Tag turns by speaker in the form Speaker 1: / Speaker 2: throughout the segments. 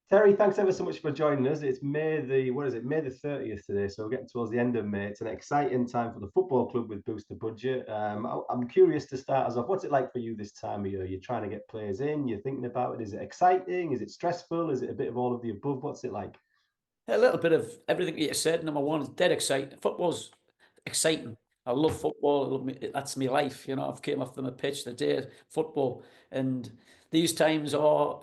Speaker 1: Terry, thanks ever so much for joining us. It's May the 30th today, so we're getting towards the end of May. It's an exciting time for the football club with Booster Budget. I'm curious to start us off. What's it like for you this time of year? You're trying to get players in, you're thinking about it. Is it exciting? Is it stressful? Is it a bit of all of the above? What's it like?
Speaker 2: A little bit of everything that you said. Number one is dead exciting. Football's exciting. I love football. That's my life. I've came off from a pitch the day football, and these times are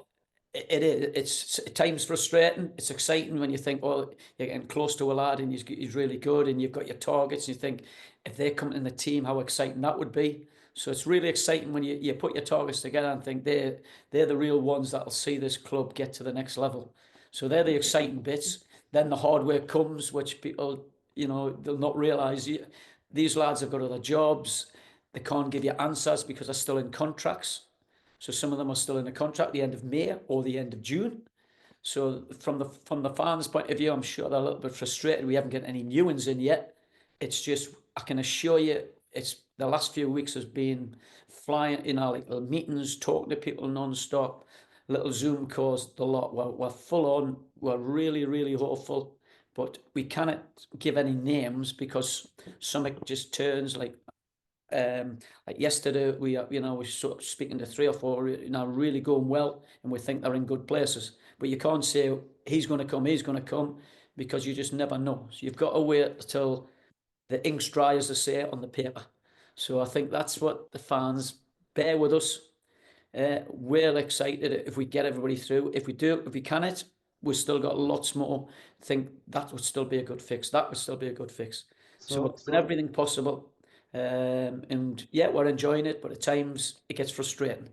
Speaker 2: it's at times frustrating. It's exciting when you think, well, you're getting close to a lad and he's really good, and you've got your targets, and you think if they come in the team, how exciting that would be. So it's really exciting when you put your targets together and think they're the real ones that'll see this club get to the next level. So they're the exciting bits. Then the hard work comes, which people, they'll not realise. These lads have got other jobs. They can't give you answers because they're still in contracts. So some of them are still in a contract at the end of May or the end of June. So from the fans' point of view, I'm sure they're a little bit frustrated. We haven't got any new ones in yet. It's just I can assure you, it's the last few weeks has been flying in our little meetings, talking to people non-stop, little Zoom calls, the lot. We're full on. We're really, really hopeful, but we cannot give any names because something just turns like yesterday. We're sort of speaking to three or four, really going well, and we think they're in good places. But you can't say he's going to come, because you just never know. So you've got to wait until the ink's dry, as they say, on the paper. So I think that's what the fans bear with us. We're excited if we get everybody through. If we can it, we've still got lots more. I think that would still be a good fix. That would still be a good fix. So we're
Speaker 1: So,
Speaker 2: doing
Speaker 1: so
Speaker 2: everything possible. And yeah, we're enjoying it, but at times it gets frustrating.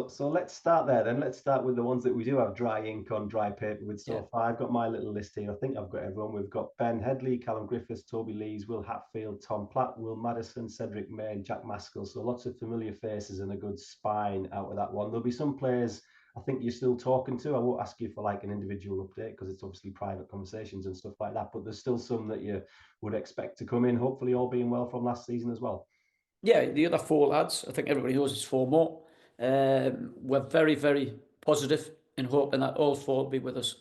Speaker 1: So let's start there then. Let's start with the ones that we do have dry ink on dry paper with
Speaker 2: Yeah.
Speaker 1: so far. I've got my little list here. I think I've got everyone. We've got Ben Headley, Callum Griffiths, Toby Lees, Will Hatfield, Tom Platt, Will Madison, Cedric May, and Jack Maskell. So lots of familiar faces and a good spine out of that one. There'll be some players I think you're still talking to. I won't ask you for like an individual update because it's obviously private conversations and stuff like that. But there's still some that you would expect to come in, hopefully all being well from last season as well.
Speaker 2: Yeah, the other four lads, I think everybody knows it's four more. We're very, very positive in hoping that all four will be with us.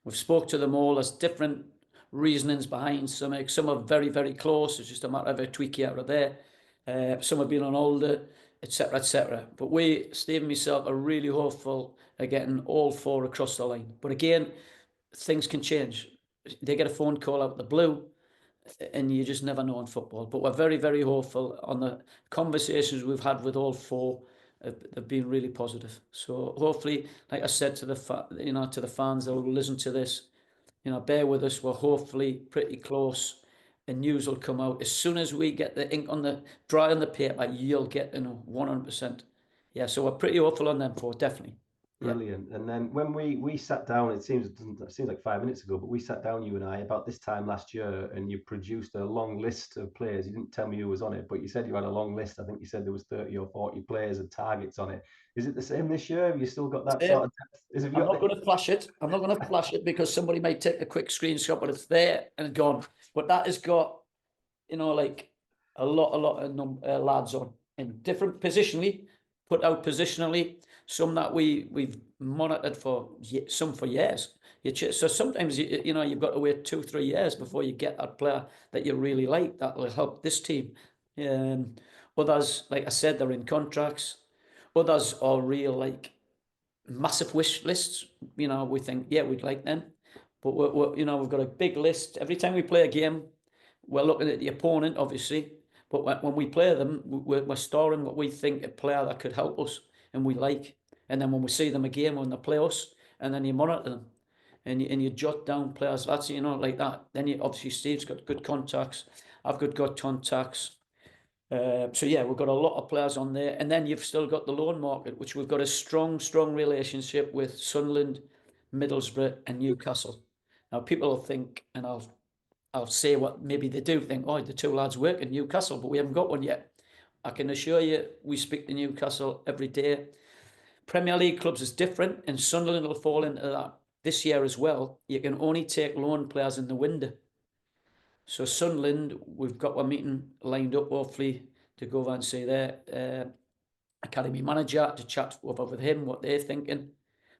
Speaker 2: We've spoke to them all. There's different reasonings behind some. Like, some are very, very close. It's just a matter of a tweak here or there. Some have been on older, etc., etc. But we, Steve and myself, are really hopeful of getting all four across the line. But again, things can change. They get a phone call out of the blue, and you just never know in football. But we're very, very hopeful on the conversations we've had with all four. Have been really positive. So hopefully, like I said to to the fans that will listen to this, bear with us. We're hopefully pretty close, and news will come out as soon as we get the ink on the dry on the paper. You'll get 100%. Yeah, so we're pretty hopeful on them four, definitely. Yeah.
Speaker 1: Brilliant. And then when we sat down, it seems like 5 minutes ago, but we sat down, you and I, about this time last year, and you produced a long list of players. You didn't tell me who was on it, but you said you had a long list. I think you said there was 30 or 40 players and targets on it. Is it the same this year? Have you still got that sort
Speaker 2: Same.
Speaker 1: of depth? Have you
Speaker 2: I'm
Speaker 1: got
Speaker 2: not
Speaker 1: the,
Speaker 2: going to flash it. I'm not going to flash it because somebody may take a quick screenshot, but it's there and gone. But that has got, like a lot of lads on in different positionally, put out positionally. Some that we've monitored for some for years. So sometimes you've got to wait 2-3 years before you get that player that you really like that will help this team. Um, Others, like I said, they're in contracts. Others are real like massive wish lists. We think, yeah, we'd like them, but we've got a big list. Every time we play a game, we're looking at the opponent, obviously, but when we play them, we're storing what we think a player that could help us and we like. And then when we see them again, when they play us, and then you monitor them and you jot down players. That's like that. Then you obviously Steve's got good contacts. I've got good contacts. So yeah, we've got a lot of players on there, and then you've still got the loan market, which we've got a strong, strong relationship with Sunderland, Middlesbrough, and Newcastle. Now, people will think, and I'll say what maybe they do think. Oh, the two lads work in Newcastle, but we haven't got one yet. I can assure you, we speak to Newcastle every day. Premier League clubs is different, and Sunderland will fall into that this year as well. You can only take loan players in the window. So Sunderland, we've got a meeting lined up, hopefully, to go over and see their academy manager to chat over with him what they're thinking.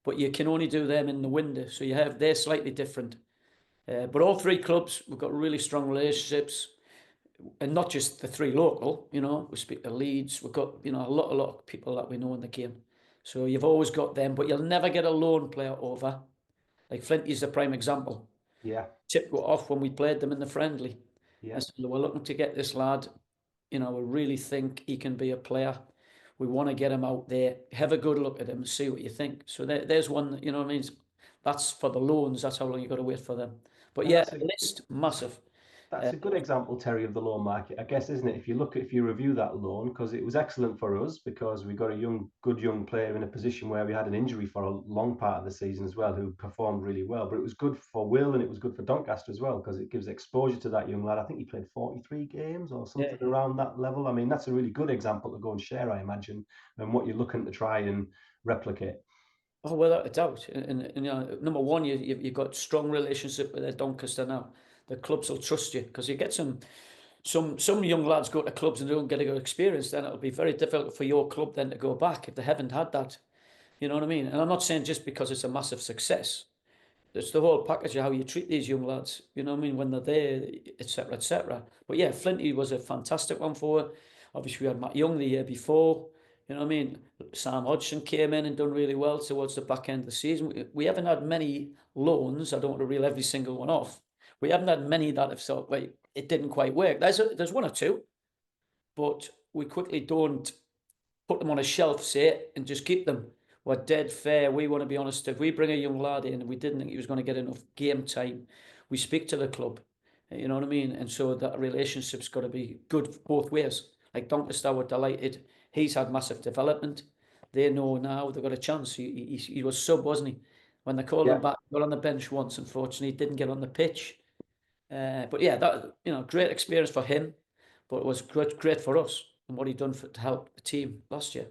Speaker 2: but you can only do them in the window. So they're slightly different. But all three clubs, we've got really strong relationships, and not just the three local. We speak to Leeds. We've got a lot of people that we know in the game. So you've always got them, but you'll never get a loan player over. Like Flinty's the prime example.
Speaker 1: Yeah,
Speaker 2: Chip got off when we played them in the friendly.
Speaker 1: yeah.
Speaker 2: And so we're looking to get this lad. We really think he can be a player. We want to get him out there, have a good look at him, and see what you think. So there's one. What I mean? That's for the loans. That's how long you got to wait for them. But
Speaker 1: And
Speaker 2: yeah, list massive.
Speaker 1: that's a good example, Terry, of the loan market, I guess, isn't it? If you review that loan, because it was excellent for us because we got a good young player in a position where we had an injury for a long part of the season as well, who performed really well. But it was good for Will and it was good for Doncaster as well because it gives exposure to that young lad. I think he played 43 games or something around that level. I mean, that's a really good example to go and share, I imagine, and what you're looking to try and replicate.
Speaker 2: Oh, without a doubt. And number one, you've got strong relationship with Doncaster now. The clubs will trust you because you get some young lads go to clubs and they don't get a good experience. Then it'll be very difficult for your club then to go back if they haven't had that. You know what I mean? And I'm not saying just because it's a massive success. It's the whole package of how you treat these young lads. You know what I mean? When they're there, etc., etc. But yeah, Flinty was a fantastic one for her. Obviously, we had Matt Young the year before. You know what I mean? Sam Hodgson came in and done really well towards the back end of the season. We haven't had many loans. I don't want to reel every single one off. We haven't had many that have thought, wait, it didn't quite work. There's one or two, but we quickly don't put them on a shelf, say, and just keep them. We're dead fair. We want to be honest. If we bring a young lad in and we didn't think he was going to get enough game time, we speak to the club. You know what I mean? And so that relationship's got to be good both ways. Like Doncaster were delighted. He's had massive development. They know now they've got a chance. He was sub, wasn't he? When they called him
Speaker 1: Yeah.
Speaker 2: back, got on the bench once, unfortunately, didn't get on the pitch. But yeah, that great experience for him, but it was great for us and what he done to help the team last year.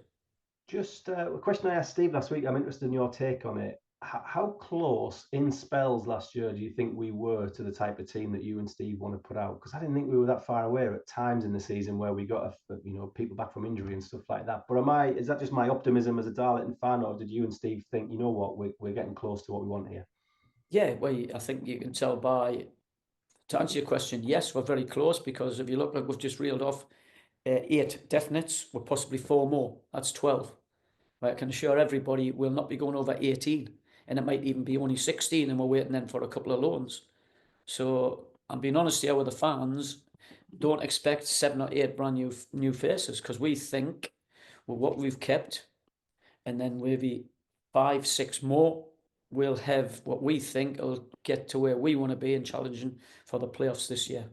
Speaker 1: Just a question I asked Steve last week. I'm interested in your take on it. How close in spells last year do you think we were to the type of team that you and Steve want to put out? Because I didn't think we were that far away at times in the season where we got people back from injury and stuff like that. But is that just my optimism as a Darlington fan, or did you and Steve think, you know what, we're getting close to what we want here?
Speaker 2: Yeah, well, I think you can tell to answer your question, yes, we're very close because if you look, like we've just reeled off 8 definites, with possibly 4 more. That's 12. Right, I can assure everybody we'll not be going over 18, and it might even be only 16, and we're waiting then for a couple of loans. So I'm being honest here with the fans. Don't expect 7 or 8 brand new faces because we think with what we've kept, and then maybe 5, 6 more, we'll have what we think will get to where we want to be and challenging for the playoffs this year.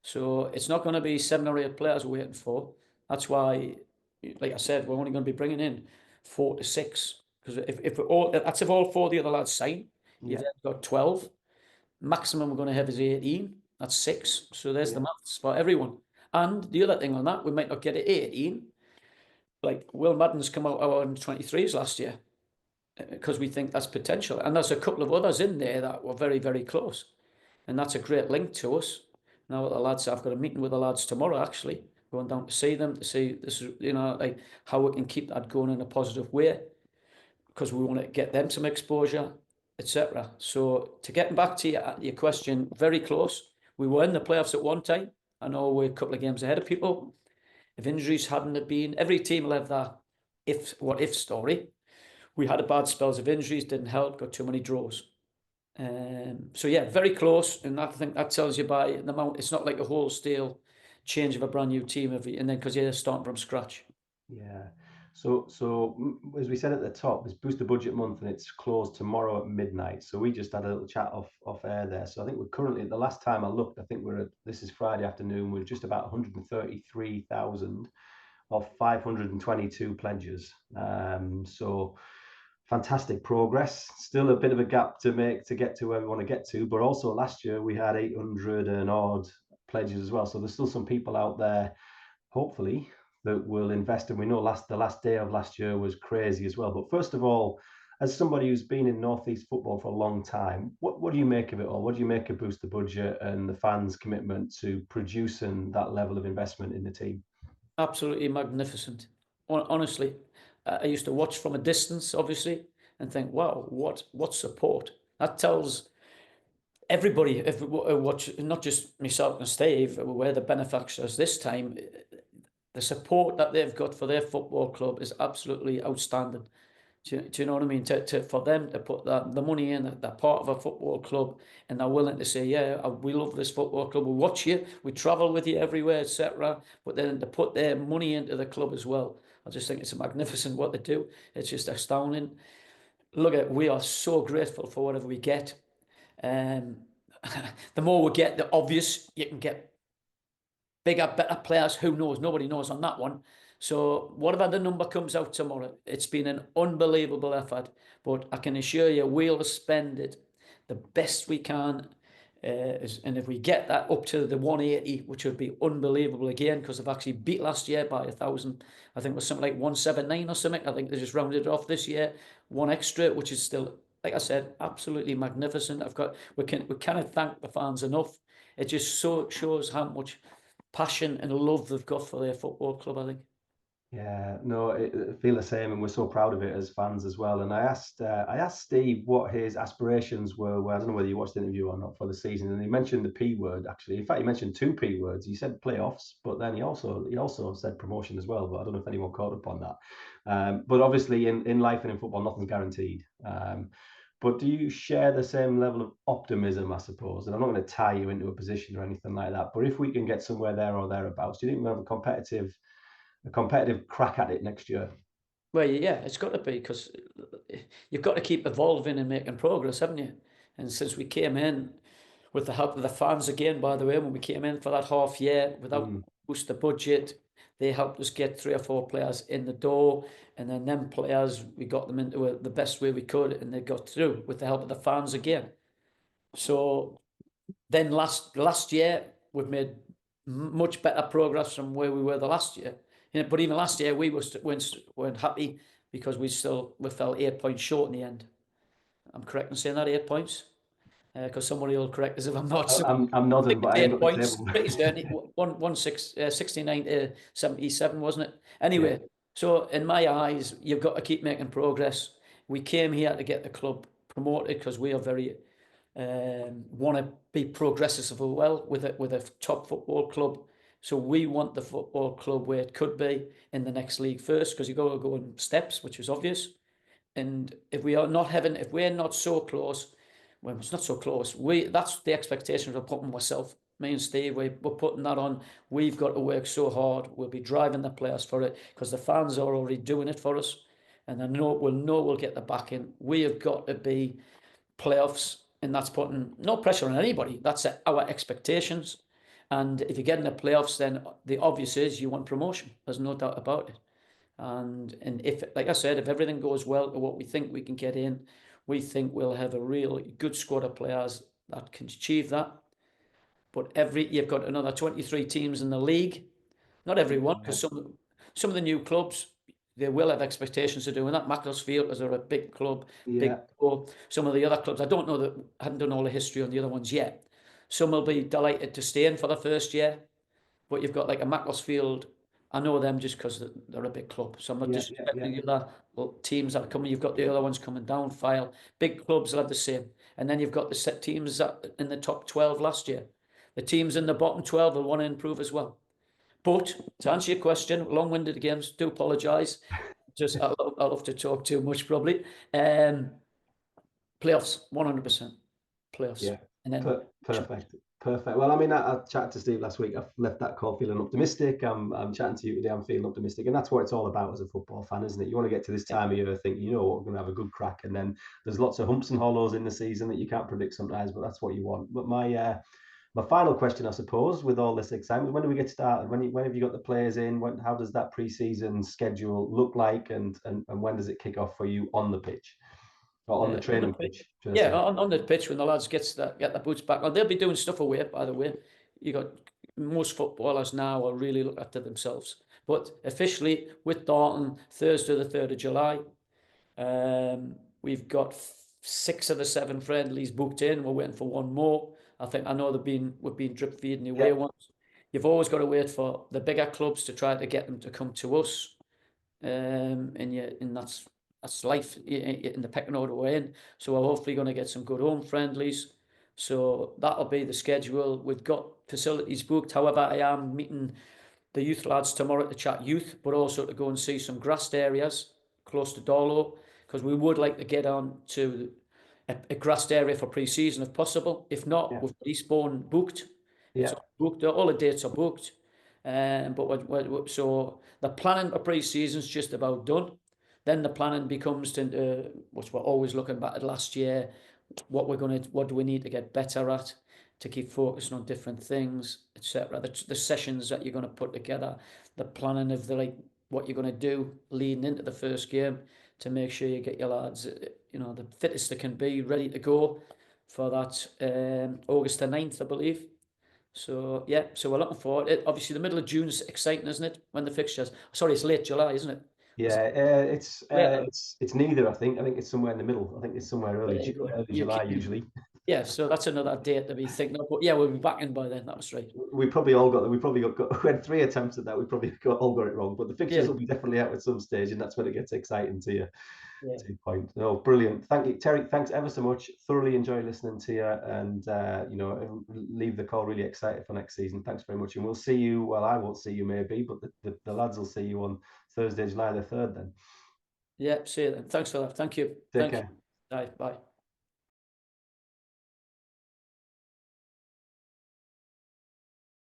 Speaker 2: So it's not going to be 7 or 8 players we're waiting for. That's why, like I said, we're only going to be bringing in 4 to 6 because if all 4 of the other lads sign, you've then got 12. Maximum we're going to have is 18. That's 6. So there's the maths for everyone. And the other thing on that, we might not get it 18. Like Will Madden's come out our 23s last year because we think that's potential. And there's a couple of others in there that were very, very close. And that's a great link to us. Now the lads, I've got a meeting with the lads tomorrow, actually, going down to see them, to see this, like how we can keep that going in a positive way because we want to get them some exposure, etc. So to getting back to your question, very close. We were in the playoffs at one time. I know we're a couple of games ahead of people. If injuries hadn't have been, every team will have that what if story. We had a bad spells of injuries, didn't help, got too many draws. So yeah, very close, and I think that tells you by the amount. It's not like a wholesale change of a brand new team and then because you're starting from scratch.
Speaker 1: Yeah. So as we said at the top, it's Booster Budget Month and it's closed tomorrow at midnight. So we just had a little chat off air there. So I think we're currently, the last time I looked, I think this is Friday afternoon, we're just about 133,000 of 522 pledges. So fantastic progress. Still a bit of a gap to make to get to where we want to get to, but also last year we had 800 and odd pledges as well. So there's still some people out there, hopefully, that will invest. And we know the last day of last year was crazy as well. But first of all, as somebody who's been in Northeast football for a long time, what do you make of it all? What do you make of Boost the Budget and the fans' commitment to producing that level of investment in the team?
Speaker 2: Absolutely magnificent. Honestly, I used to watch from a distance, obviously, and think, wow, what support. That tells everybody, if watch, not just myself and Steve, we're the benefactors this time. The support that they've got for their football club is absolutely outstanding. Do you know what I mean? For them to put the money in, they're part of a football club, and they're willing to say, yeah, we love this football club. We watch you, we travel with you everywhere, etc. But then to put their money into the club as well, I just think it's magnificent what they do. It's just astounding. Look, we are so grateful for whatever we get. The more we get, the obvious you can get bigger, better players. Who knows? Nobody knows on that one. So whatever the number comes out tomorrow, it's been an unbelievable effort. But I can assure you, we'll spend it the best we can. And if we get that up to the 180, which would be unbelievable again, because they've actually beat last year by 1,000. I think it was something like 179 or something. I think they just rounded it off this year, one extra, which is still, like I said, absolutely magnificent. We cannot thank the fans enough. It just so shows how much passion and love they've got for their football club, I think.
Speaker 1: Yeah, no, I feel the same, and we're so proud of it as fans as well. And I asked Steve what his aspirations were. Well, I don't know whether you watched the interview or not for the season, and he mentioned the P word. Actually, in fact, he mentioned two P words. He said playoffs, but then he also said promotion as well. But I don't know if anyone caught up on that. But obviously, in life and in football, nothing's guaranteed. But do you share the same level of optimism, I suppose? And I'm not going to tie you into a position or anything like that. But if we can get somewhere there or thereabouts, do you think we'll have a competitive crack at it next year?
Speaker 2: Well, yeah, it's got to be, because you've got to keep evolving and making progress, haven't you? And since we came in with the help of the fans again, by the way, when we came in for that half year without boost the budget, they helped us get 3 or 4 players in the door, and then them players, we got them into the best way we could, and they got through with the help of the fans again. So then last year we've made much better progress from where we were the last year. But even last year we weren't happy, because we fell 8 points short in the end. I'm correct in saying that, 8 points, because somebody will correct us if I'm not.
Speaker 1: I'm nodding, but I ain't got the
Speaker 2: points.
Speaker 1: table.
Speaker 2: Pretty certain. 69 to 77, wasn't it? Anyway, yeah. So in my eyes, you've got to keep making progress. We came here to get the club promoted because we are very want to be progressive as well with a top football club. So we want the football club where it could be in the next league first, because you got to go in steps, which is obvious. And if we're not so close, well, it's not so close. That's the expectations we're putting myself, me and Steve. We're putting that on. We've got to work so hard. We'll be driving the players for it, because the fans are already doing it for us, and we'll get the backing. We have got to be playoffs, and that's putting no pressure on anybody. That's our expectations. And if you get in the playoffs, then the obvious is you want promotion. There's no doubt about it. And if, like I said, if everything goes well to what we think we can get in, we think we'll have a real good squad of players that can achieve that. But you've got another 23 teams in the league. Not everyone, because some of the new clubs, they will have expectations of doing that. Macclesfield is a big club, big club. Some of the other clubs, I don't know, that I haven't done all the history on the other ones yet. Some will be delighted to stay in for the first year, but you've got like a Macclesfield. I know them just because they're a big club. So I'm not disrespecting the other teams that are coming. You've got the other ones coming down file. Big clubs will have the same. And then you've got the set teams that in the top 12 last year. The teams in the bottom 12 will want to improve as well. But to answer your question, long-winded again, do apologise. Just I love to talk too much probably. Playoffs, 100%. Playoffs.
Speaker 1: Yeah.
Speaker 2: And then
Speaker 1: Perfect. Well, I mean, I chatted to Steve last week. I've left that call feeling optimistic. I'm chatting to you today. I'm feeling optimistic, and that's what it's all about as a football fan, isn't it? You want to get to this time of year, think, we're going to have a good crack, and then there's lots of humps and hollows in the season that you can't predict sometimes, but that's what you want. But my final question, I suppose, with all this excitement, when do we get started? When have you got the players in? How does that pre-season schedule look like, and when does it kick off for you on the pitch? Or on the training pitch.
Speaker 2: Yeah, on the pitch when the lads get the boots back on. They'll be doing stuff away, by the way. You got most footballers now are really look after themselves. But officially with Darton, Thursday the 3rd of July, we've got 6 of the 7 friendlies booked in. We're waiting for one more. I know we've been drip feeding the away ones. You've always got to wait for the bigger clubs to try to get them to come to us. And that's that's life in the pecking order we're in. So we're hopefully going to get some good home friendlies. So that'll be the schedule. We've got facilities booked. However, I am meeting the youth lads tomorrow to chat youth, but also to go and see some grassed areas close to Darlow, because we would like to get on to a grassed area for pre-season if possible. If not,
Speaker 1: Yeah.
Speaker 2: we've Eastbourne booked.
Speaker 1: Yeah.
Speaker 2: It's all booked. All the dates are booked. But so the planning for pre-season's just about done. Then the planning becomes to which we're always looking back at last year. What do we need to get better at to keep focusing on different things, etc. The sessions that you're going to put together, the planning of what you're going to do leading into the first game to make sure you get your lads, the fittest they can be, ready to go for that August the 9th, I believe. So yeah, so we're looking forward. Obviously, the middle of June's exciting, isn't it? When the fixtures. Sorry, it's late July, isn't it?
Speaker 1: Yeah,
Speaker 2: Later.
Speaker 1: it's neither. I think it's somewhere in the middle. I think it's somewhere
Speaker 2: There you go.
Speaker 1: early July usually.
Speaker 2: Yeah, so that's another date to be thinking of. But yeah, we'll be back in by then. That was right.
Speaker 1: We probably got we had 3 attempts at that. We probably all got it wrong, but the fixtures will be definitely out at some stage, and that's when it gets exciting to you.
Speaker 2: Yeah.
Speaker 1: 2 point. Oh, brilliant! Thank you, Terry. Thanks ever so much. Thoroughly enjoy listening to you, and leave the call really excited for next season. Thanks very much, and we'll see you. Well, I won't see you maybe, but the lads will see you on Thursday, July the 3rd. Then.
Speaker 2: Yeah, see you then. Thanks for that. Thank you.
Speaker 1: Take care.
Speaker 2: Bye. Bye.